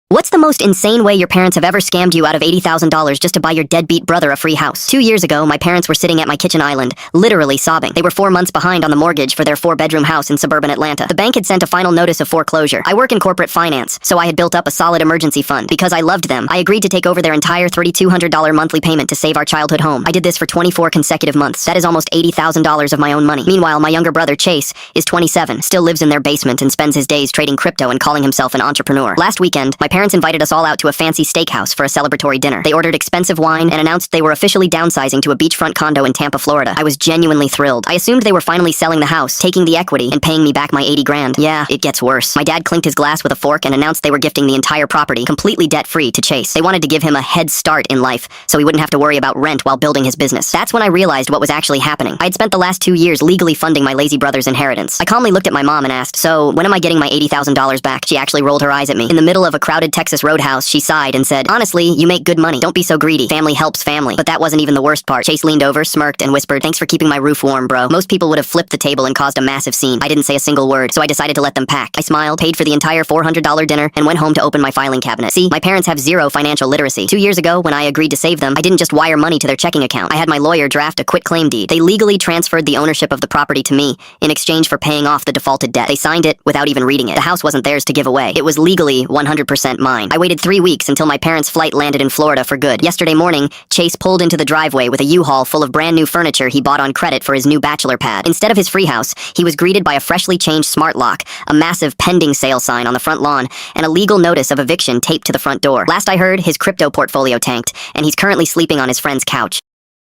What's the most insane way your parents have ever scammed you out of $80,000 just to buy your deadbeat brother a free house? 2 years ago, my parents were sitting at my kitchen island, literally sobbing. They were 4 months behind on the mortgage for their 4-bedroom house in suburban Atlanta. The bank had sent a final notice of foreclosure. I work in corporate finance, so I had built up a solid emergency fund. Because I loved them, I agreed to take over their entire $3,200 monthly payment to save our childhood home. I did this for 24 consecutive months. That is almost $80,000 of my own money. Meanwhile, my younger brother, Chase, is 27, still lives in their basement and spends his days trading crypto and calling himself an entrepreneur. Last weekend, my parents invited us all out to a fancy steakhouse for a celebratory dinner. They ordered expensive wine and announced they were officially downsizing to a beachfront condo in Tampa, Florida. I was genuinely thrilled. I assumed they were finally selling the house, taking the equity, and paying me back my 80 grand. Yeah, it gets worse. My dad clinked his glass with a fork and announced they were gifting the entire property, completely debt-free, to Chase. They wanted to give him a head start in life, so he wouldn't have to worry about rent while building his business. That's when I realized what was actually happening. I'd spent the last 2 years legally funding my lazy brother's inheritance. I calmly looked at my mom and asked, "So, when am I getting my $80,000 back?" She actually rolled her eyes at me. In the middle of a crowded Texas roadhouse, she sighed and said, "Honestly, you make good money. Don't be so greedy. Family helps family." But that wasn't even the worst part. Chase leaned over, smirked, and whispered, "Thanks for keeping my roof warm, bro." Most people would have flipped the table and caused a massive scene. I didn't say a single word, so I decided to let them pack. I smiled, paid for the entire $400 dinner, and went home to open my filing cabinet. See, my parents have zero financial literacy. 2 years ago, when I agreed to save them, I didn't just wire money to their checking account. I had my lawyer draft a quitclaim deed. They legally transferred the ownership of the property to me in exchange for paying off the defaulted debt. They signed it without even reading it. The house wasn't theirs to give away. It was legally 100% mine. I waited 3 weeks until my parents' flight landed in Florida for good. Yesterday morning, Chase pulled into the driveway with a U-Haul full of brand new furniture he bought on credit for his new bachelor pad. Instead of his free house, he was greeted by a freshly changed smart lock, a massive pending sale sign on the front lawn, and a legal notice of eviction taped to the front door. Last I heard, his crypto portfolio tanked, and he's currently sleeping on his friend's couch.